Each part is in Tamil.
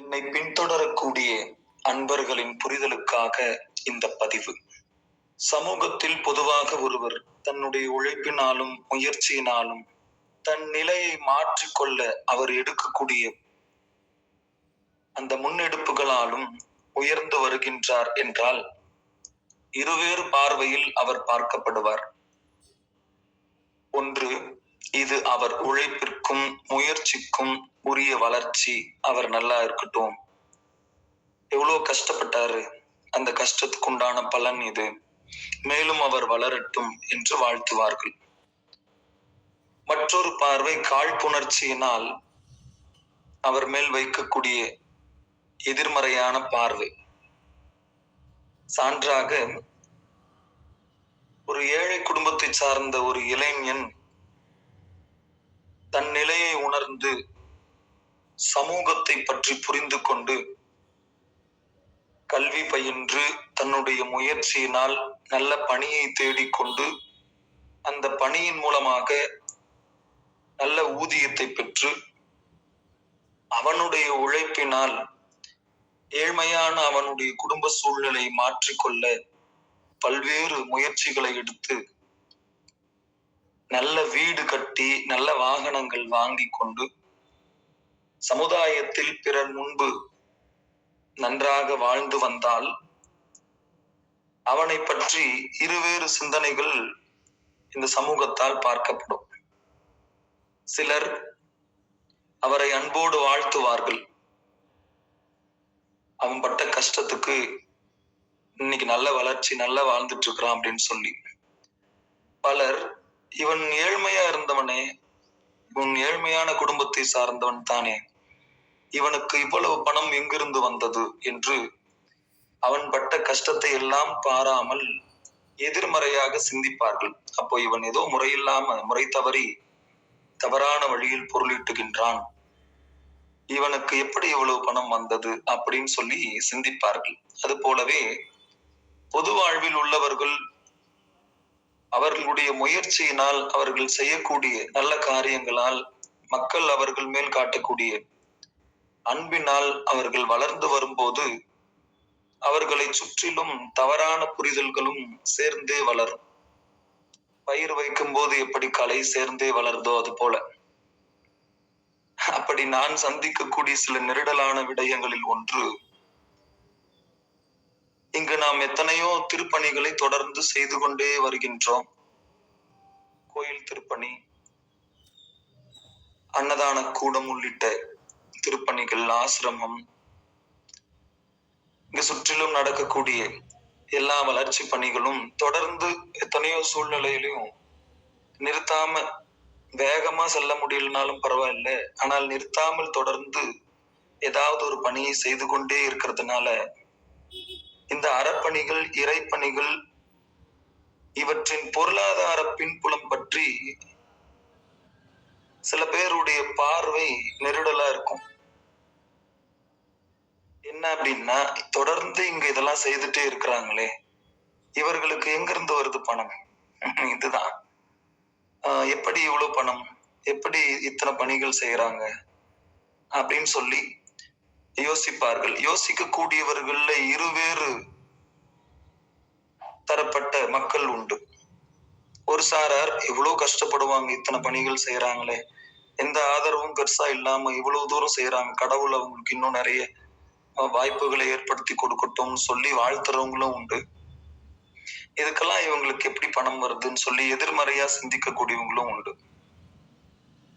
என்னை பின்தொடரக்கூடிய அன்பர்களின் புரிதலுக்காக இந்த பதிவு. சமூகத்தில் பொதுவாக ஒருவர் தன்னுடைய உழைப்பினாலும் முயற்சியினாலும் தன் நிலையை மாற்றிக்கொள்ள அவர் எடுக்கக்கூடிய அந்த முன்னெடுப்புகளாலும் உயர்ந்து வருகின்றார் என்றால் இருவேறு பார்வையில் அவர் பார்க்கப்படுவார். ஒன்று, இது அவர் உழைப்பிற்கும் முயற்சிக்கும் உரிய வளர்ச்சி, அவர் நல்லா இருக்கட்டும், எவ்வளவு கஷ்டப்பட்டாரு, அந்த கஷ்டத்துக்கு உண்டான பலன் இது, மேலும் அவர் வளரட்டும் என்று வாழ்த்துவார்கள். மற்றொரு பார்வை காழ்ப்புணர்ச்சியினால் அவர் மேல் வைக்கக்கூடிய எதிர்மறையான பார்வை. சான்றாக, ஒரு ஏழை குடும்பத்தை சார்ந்த ஒரு இளைஞன் தன் நிலையை உணர்ந்து சமூகத்தை பற்றி புரிந்து கொண்டு கல்வி பயின்று தன்னுடைய முயற்சியினால் நல்ல பணியை தேடிக்கொண்டு அந்த பணியின் மூலமாக நல்ல ஊதியத்தை பெற்று அவனுடைய உழைப்பினால் ஏழ்மையான அவனுடைய குடும்ப சூழ்நிலை மாற்றிக்கொள்ள பல்வேறு முயற்சிகளை எடுத்து நல்ல வீடு கட்டி நல்ல வாகனங்கள் வாங்கி கொண்டு சமுதாயத்தில் பிறர் முன்பு நன்றாக வாழ்ந்து வந்தால் அவனை பற்றி இருவேறு சிந்தனைகள் இந்த சமூகத்தால் பார்க்கப்படும். சிலர் அவரை அன்போடு வாழ்த்துவார்கள், அவன் பட்ட கஷ்டத்துக்கு இன்னைக்கு நல்ல வளர்ச்சி, நல்லா வாழ்ந்துட்டு இருக்கிறான் அப்படின்னு சொல்லி. பலர், இவன் ஏழ்மையா இருந்தவனே, இவன் ஏழ்மையான குடும்பத்தை சார்ந்தவன் தானே, இவனுக்கு இவ்வளவு பணம் எங்கிருந்து வந்தது என்று அவன் பட்ட கஷ்டத்தை எல்லாம் பாராமல் எதிர்மறையாக சிந்திப்பார்கள். அப்போ இவன் ஏதோ முறை தவறி தவறான வழியில் பொருளீட்டுகின்றான், இவனுக்கு எப்படி இவ்வளவு பணம் வந்தது அப்படின்னு சொல்லி சிந்திப்பார்கள். அது போலவே பொது வாழ்வில் உள்ளவர்கள் அவர்களுடைய முயற்சியினால், அவர்கள் செய்யக்கூடிய நல்ல காரியங்களால், மக்கள் அவர்கள் மேல் காட்டக்கூடிய அன்பினால் அவர்கள் வளர்ந்து வரும்போது அவர்களை சுற்றிலும் தவறான புரிதல்களும் சேர்ந்தே வளரும். பயிர் வைக்கும் போது எப்படி களை சேர்ந்தே வளர்ந்தோ அது போல, அப்படி நான் சந்திக்கக்கூடிய சில நெருடலான விடயங்களில் ஒன்று, இங்கு நாம் எத்தனையோ திருப்பணிகளை தொடர்ந்து செய்து கொண்டே வருகின்றோம். கோயில் திருப்பணி, அன்னதான கூடம் உள்ளிட்ட திருப்பணிகள், ஆசிரமம், இங்கு சுற்றிலும் நடக்கக்கூடிய எல்லா வளர்ச்சி பணிகளும் தொடர்ந்து எத்தனையோ சூழ்நிலையிலும் நிறுத்தாம, வேகமா செல்ல முடியலனாலும் பரவாயில்லை, ஆனால் நிறுத்தாமல் தொடர்ந்து ஏதாவது ஒரு பணியை செய்து கொண்டே இருக்கிறதுனால இந்த அறப்பணிகள், இறைப்பணிகள் இவற்றின் பொருளாதார பின்புலம் பற்றி சில பேருடைய பார்வை நெருடலா இருக்கும். என்ன அப்படின்னா, தொடர்ந்து இங்க இதெல்லாம் செய்துட்டே இருக்கிறாங்களே, இவர்களுக்கு எங்கிருந்து வருது பணம்? இதுதான், எப்படி இவ்வளவு பணம், எப்படி இத்தனை பணிகள் செய்யறாங்க அப்படின்னு சொல்லி யோசிப்பார்கள். யோசிக்கக்கூடியவர்கள்ல இருவேறு தரப்பட்ட மக்கள் உண்டு. ஒரு சாரார் எவ்வளவு கஷ்டப்படுவாங்க, இத்தனை பணிகள் செய்யறாங்களே, எந்த ஆதரவும் பெருசா இல்லாம இவ்வளவு தூரம் செய்யறாங்க, கடவுள் அவங்களுக்கு இன்னும் நிறைய வாய்ப்புகளை ஏற்படுத்தி கொடுக்கட்டும் சொல்லி வாழ்த்துறவங்களும் உண்டு. இதுக்கெல்லாம் இவங்களுக்கு எப்படி பணம் வருதுன்னு சொல்லி எதிர்மறையா சிந்திக்கக்கூடியவங்களும் உண்டு.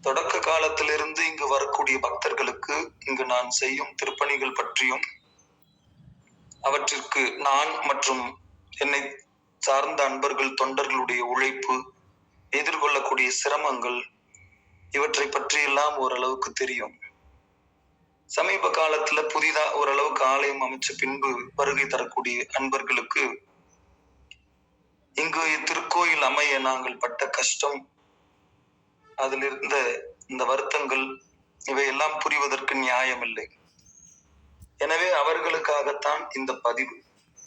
தொடக்க காலத்திலிருந்து இங்கு வரக்கூடிய பக்தர்களுக்கு இங்கு நான் செய்யும் திருப்பணிகள் பற்றியும் அவற்றிற்கு நான் மற்றும் என்னை சார்ந்த அன்பர்கள், தொண்டர்களுடைய உழைப்பு, எதிர்கொள்ளக்கூடிய சிரமங்கள், இவற்றை பற்றி எல்லாம் ஓரளவுக்கு தெரியும். சமீப காலத்துல புதிதா ஓரளவுக்கு ஆலயம் அமைச்ச பின்பு வருகை தரக்கூடிய அன்பர்களுக்கு இங்கு திருக்கோயில் அமைய நாங்கள் பட்ட கஷ்டம், அதில் இருந்த இந்த வருத்தங்கள், இவையெல்லாம் புரிவதற்கு நியாயமில்லை. எனவே அவர்களுக்காகத்தான் இந்த பதிவு.